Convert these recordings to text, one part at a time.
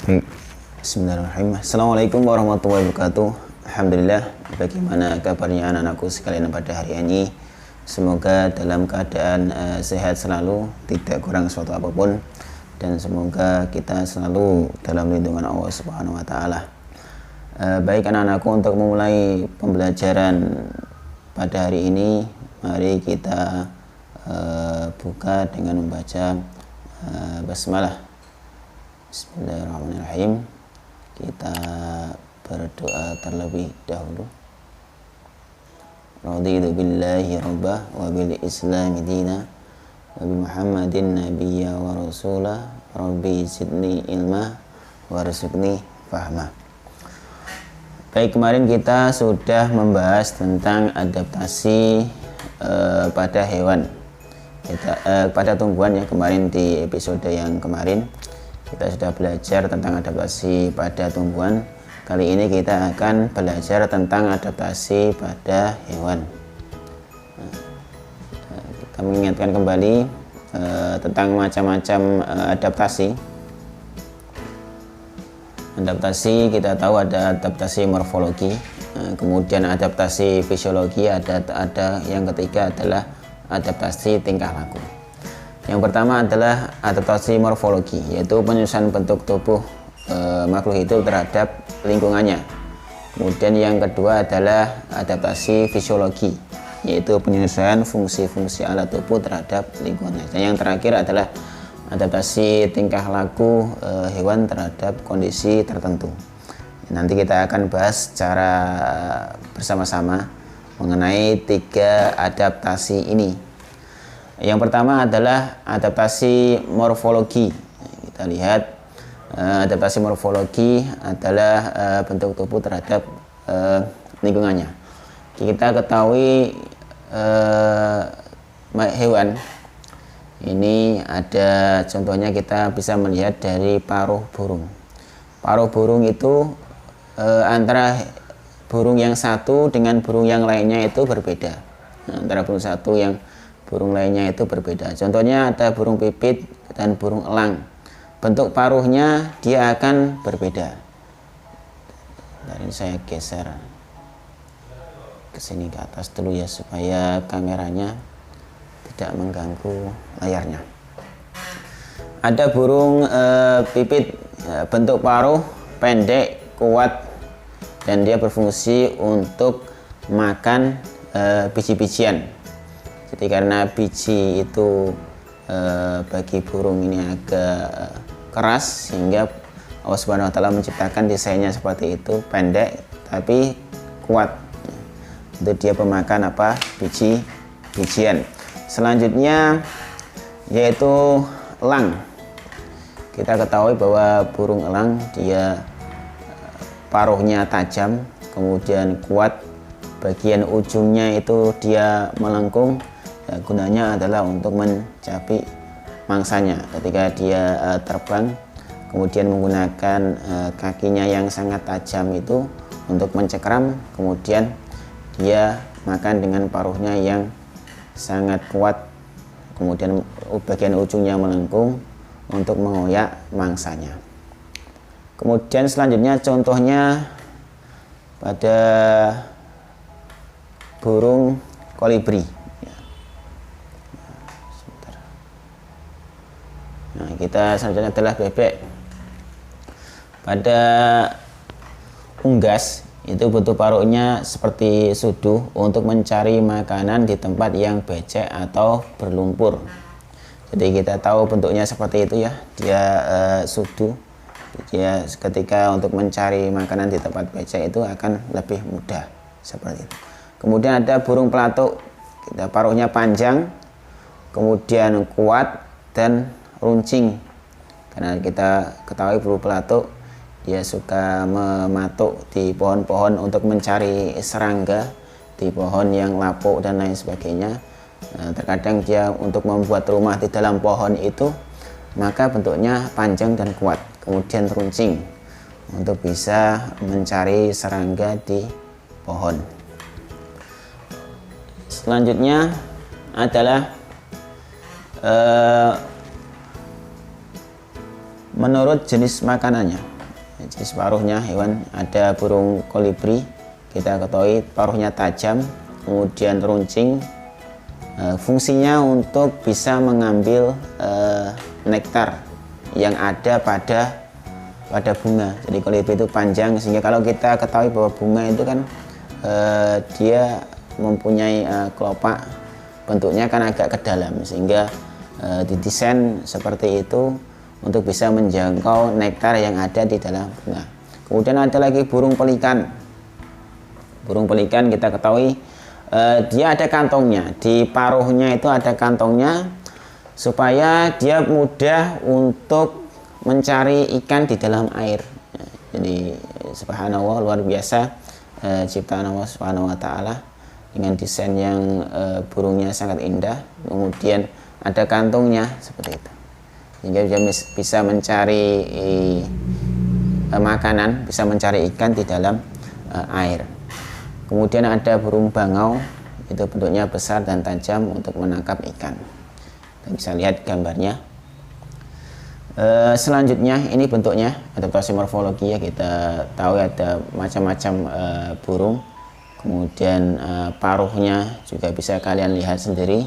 Baik. Bismillahirrahmanirrahim. Assalamualaikum warahmatullahi wabarakatuh. Alhamdulillah, bagaimana kabarnya anak-anakku sekalian pada hari ini? Semoga dalam keadaan sehat selalu, tidak kurang suatu apapun, dan semoga kita selalu dalam lindungan Allah Subhanahu wa taala. Baik anak-anakku, untuk memulai pembelajaran pada hari ini, mari kita buka dengan membaca basmalah. Bismillahirrahmanirrahim. Kita berdoa terlebih dahulu. Raditu billahi rabbah wa bil islami dina wa bi Muhammadin nabiyya wa rasulah. Rabbi zidni ilma warzuqni fahma. Baik, kemarin kita sudah membahas tentang adaptasi pada hewan, pada tumbuhan ya. Kemarin di episode yang kemarin kita sudah belajar tentang adaptasi pada tumbuhan. Kali ini kita akan belajar tentang adaptasi pada hewan. Kita mengingatkan kembali tentang macam-macam adaptasi. Adaptasi kita tahu ada adaptasi morfologi, kemudian adaptasi fisiologi, ada yang ketiga adalah adaptasi tingkah laku. Yang pertama adalah adaptasi morfologi, yaitu penyusunan bentuk tubuh makhluk hidup terhadap lingkungannya. Kemudian yang kedua adalah adaptasi fisiologi, yaitu penyelesaian fungsi-fungsi alat tubuh terhadap lingkungannya. Dan yang terakhir adalah adaptasi tingkah laku hewan terhadap kondisi tertentu. Nanti kita akan bahas secara bersama-sama mengenai tiga adaptasi ini. Yang pertama adalah adaptasi morfologi. Kita lihat adaptasi morfologi adalah bentuk tubuh terhadap lingkungannya. Kita ketahui hewan ini ada contohnya, kita bisa melihat dari paruh burung. Paruh burung itu antara burung yang satu dengan burung yang lainnya itu berbeda. Antara burung satu yang burung lainnya itu berbeda. Contohnya ada burung pipit dan burung elang. Bentuk paruhnya dia akan berbeda. Dari saya geser ke sini ke atas dulu ya, supaya kameranya tidak mengganggu layarnya. Ada burung pipit, bentuk paruh pendek, kuat, dan dia berfungsi untuk makan biji-bijian. Jadi karena biji itu bagi burung ini agak keras, sehingga Allah Subhanahu wa taala menciptakan desainnya seperti itu, pendek tapi kuat. Itu dia pemakan biji-bijian. Selanjutnya yaitu elang. Kita ketahui bahwa burung elang dia paruhnya tajam, kemudian kuat, bagian ujungnya itu dia melengkung. Gunanya adalah untuk mencapik mangsanya ketika dia terbang, kemudian menggunakan kakinya yang sangat tajam itu untuk mencekram, kemudian dia makan dengan paruhnya yang sangat kuat, kemudian bagian ujungnya melengkung untuk mengoyak mangsanya. Kemudian selanjutnya contohnya pada burung kolibri. Nah, kita selanjutnya adalah bebek. Pada unggas itu bentuk paruhnya seperti sudu untuk mencari makanan di tempat yang becek atau berlumpur. Jadi kita tahu bentuknya seperti itu ya, dia sudu. Dia ketika untuk mencari makanan di tempat becek itu akan lebih mudah seperti itu. Kemudian ada burung pelatuk, kita paruhnya panjang, kemudian kuat dan runcing. Karena kita ketahui burung pelatuk dia suka mematuk di pohon-pohon untuk mencari serangga di pohon yang lapuk dan lain sebagainya. Nah, terkadang dia untuk membuat rumah di dalam pohon itu, maka bentuknya panjang dan kuat, kemudian runcing untuk bisa mencari serangga di pohon. Selanjutnya adalah menurut jenis makanannya. Jadi separuhnya hewan, ada burung kolibri, kita ketahui paruhnya tajam, kemudian runcing, fungsinya untuk bisa mengambil nektar yang ada pada bunga. Jadi kolibri itu panjang, sehingga kalau kita ketahui bahwa bunga itu kan dia mempunyai kelopak, bentuknya kan agak ke dalam, sehingga didesain seperti itu untuk bisa menjangkau nektar yang ada di dalam bunga. Kemudian ada lagi burung pelikan. Burung pelikan kita ketahui dia ada kantongnya, di paruhnya itu ada kantongnya supaya dia mudah untuk mencari ikan di dalam air. Jadi subhanallah, luar biasa ciptaan Allah Subhanahu wa taala dengan desain yang burungnya sangat indah, kemudian ada kantongnya seperti itu, sehingga dia bisa mencari makanan, bisa mencari ikan di dalam air. Kemudian ada burung bangau, itu bentuknya besar dan tajam untuk menangkap ikan. Kita bisa lihat gambarnya. Selanjutnya ini bentuknya adaptasi morfologi ya, kita tahu ada macam-macam burung. Kemudian paruhnya juga bisa kalian lihat sendiri.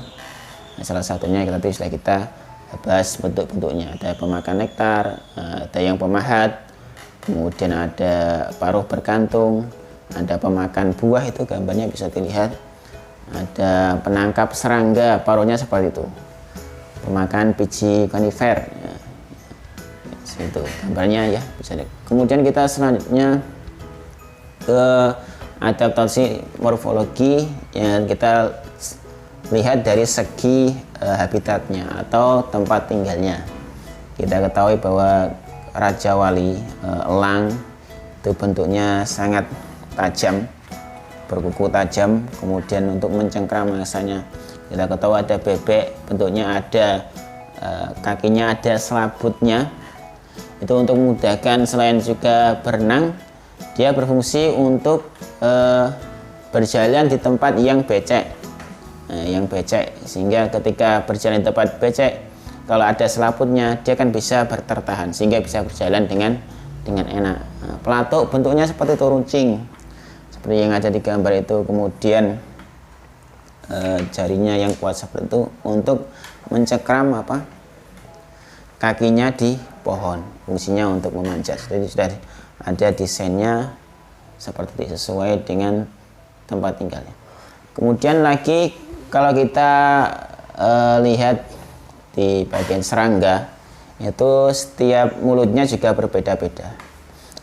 Salah satunya tadi sudah kita bahas bentuk-bentuknya, ada pemakan nektar, ada yang pemahat, kemudian ada paruh berkantung, ada pemakan buah, itu gambarnya bisa dilihat, ada penangkap serangga, paruhnya seperti itu, pemakan biji konifer, itu gambarnya ya, bisa dilihat. Kemudian kita selanjutnya ke adaptasi morfologi yang kita lihat dari segi habitatnya atau tempat tinggalnya. Kita ketahui bahwa Raja Wali elang itu bentuknya sangat tajam, berkuku tajam, kemudian untuk mencengkram mangsanya. Kita ketahui ada bebek, bentuknya ada kakinya ada selaputnya, itu untuk memudahkan selain juga berenang, dia berfungsi untuk berjalan di tempat yang becek. Sehingga ketika berjalan di tempat becek, kalau ada selaputnya dia kan bisa tertahan, sehingga bisa berjalan dengan enak. Pelatuk bentuknya seperti itu, runcing seperti yang ada di gambar itu. Kemudian jarinya yang kuat seperti itu untuk mencengkram kakinya di pohon, fungsinya untuk memanjat. Jadi sudah ada desainnya seperti sesuai dengan tempat tinggalnya. Kemudian lagi kalau kita lihat di bagian serangga, itu setiap mulutnya juga berbeda-beda.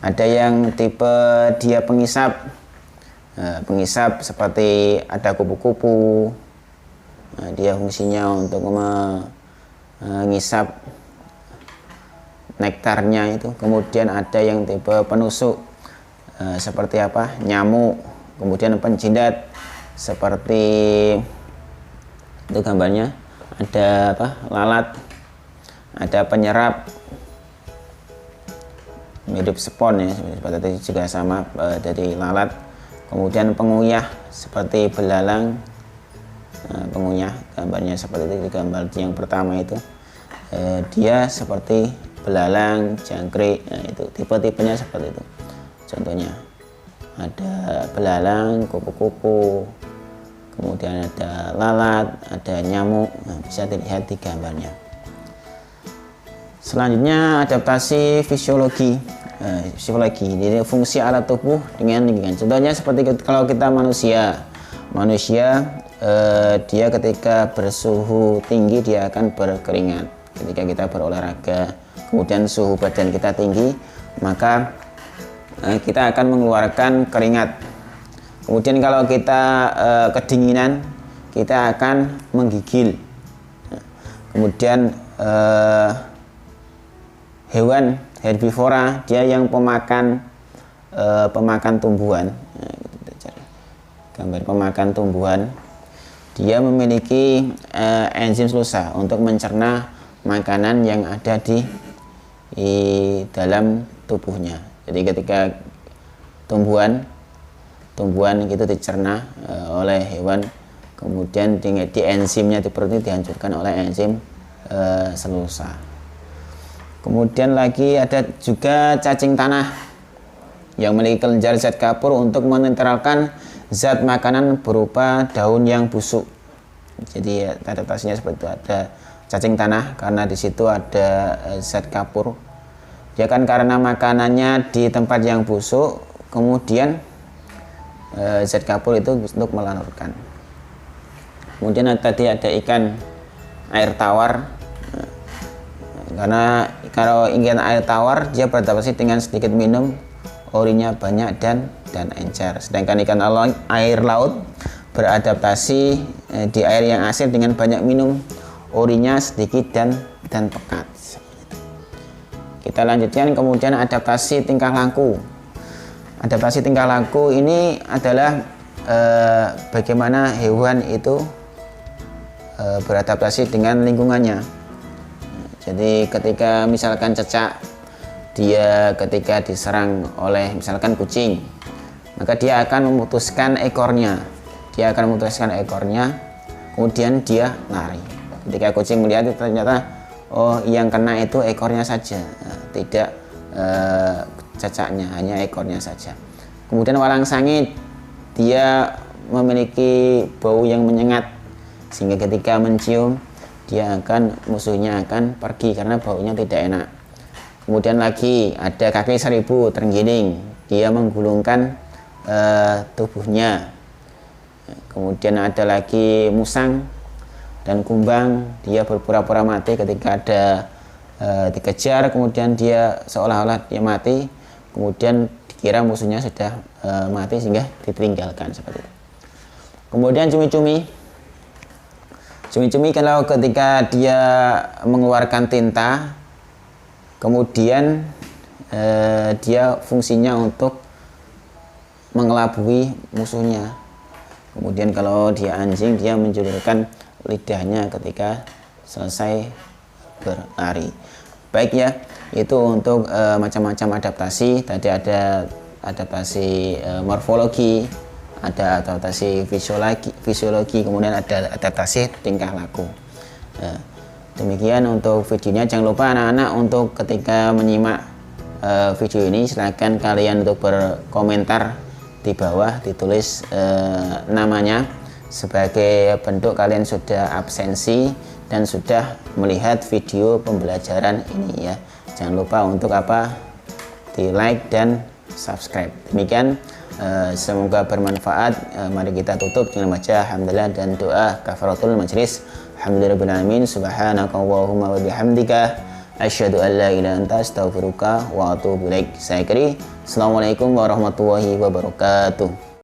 Ada yang tipe dia pengisap, pengisap seperti ada kupu-kupu, dia fungsinya untuk mengisap nektarnya itu. Kemudian ada yang tipe penusuk, seperti nyamuk. Kemudian penjilat seperti itu gambarnya, ada lalat, ada penyerap mirip spon ya, seperti itu juga sama dari lalat. Kemudian penguyah seperti belalang, penguyah gambarnya seperti itu. Gambar yang pertama itu dia seperti belalang, jangkrik, itu tipe-tipenya seperti itu. Contohnya ada belalang, kupu-kupu, kemudian ada lalat, ada nyamuk, bisa dilihat di gambarnya. Selanjutnya adaptasi fisiologi. Jadi fungsi alat tubuh dengan lingkungan. Contohnya seperti kalau kita manusia dia ketika bersuhu tinggi dia akan berkeringat. Ketika kita berolahraga, kemudian suhu badan kita tinggi, maka kita akan mengeluarkan keringat. Kemudian kalau kita kedinginan, kita akan menggigil. Kemudian hewan herbivora, dia yang pemakan tumbuhan. Gambar pemakan tumbuhan, dia memiliki enzim slusa untuk mencerna makanan yang ada di dalam tubuhnya. Jadi ketika tumbuhan itu dicerna oleh hewan, kemudian di enzimnya di perut ini dihancurkan oleh enzim selusa. Kemudian lagi ada juga cacing tanah yang memiliki kelenjar zat kapur untuk menetralkan zat makanan berupa daun yang busuk. Jadi adaptasinya seperti itu, ada cacing tanah karena di situ ada zat kapur. Ya kan, karena makanannya di tempat yang busuk, kemudian zat kapur itu untuk melanurkan. Kemudian tadi ada ikan air tawar, karena kalau ikan air tawar dia beradaptasi dengan sedikit minum, urinnya banyak dan encer. Sedangkan ikan air laut beradaptasi di air yang asin dengan banyak minum, urinnya sedikit dan pekat. Kita lanjutkan, kemudian adaptasi tingkah laku. Adaptasi tingkah laku ini adalah bagaimana hewan itu beradaptasi dengan lingkungannya. Jadi ketika misalkan cecak, dia ketika diserang oleh misalkan kucing, maka dia akan memutuskan ekornya. Kemudian dia lari. Ketika kucing melihat itu ternyata yang kena itu ekornya saja, tidak cacaknya, hanya ekornya saja. Kemudian walang sangit, dia memiliki bau yang menyengat sehingga ketika mencium musuhnya akan pergi karena baunya tidak enak. Kemudian lagi ada kaki seribu terenggiling, dia menggulungkan tubuhnya. Kemudian ada lagi musang dan kumbang, dia berpura-pura mati ketika ada dikejar, kemudian dia seolah-olah dia mati, kemudian dikira musuhnya sudah mati sehingga ditinggalkan seperti itu. Kemudian cumi-cumi kalau ketika dia mengeluarkan tinta, kemudian dia fungsinya untuk mengelabui musuhnya. Kemudian kalau dia anjing, dia menjulurkan lidahnya ketika selesai berlari. Baik ya, itu untuk macam-macam adaptasi. Tadi ada adaptasi morfologi, ada adaptasi fisiologi, kemudian ada adaptasi tingkah laku. Demikian untuk videonya. Jangan lupa anak-anak untuk ketika menyimak video ini, silahkan kalian untuk berkomentar di bawah, ditulis namanya sebagai bentuk kalian sudah absensi dan sudah melihat video pembelajaran ini ya. Jangan lupa untuk di like dan subscribe. Demikian, semoga bermanfaat. Mari kita tutup dengan baca alhamdulillah dan doa kafaratul majlis. Alhamdulillahirabbil alamin, subhanakallahumma wa bihamdika asyhadu an la ilaha illa anta astaghfiruka wa atubu ilaik. Saya akhiri. Assalamualaikum warahmatullahi wabarakatuh.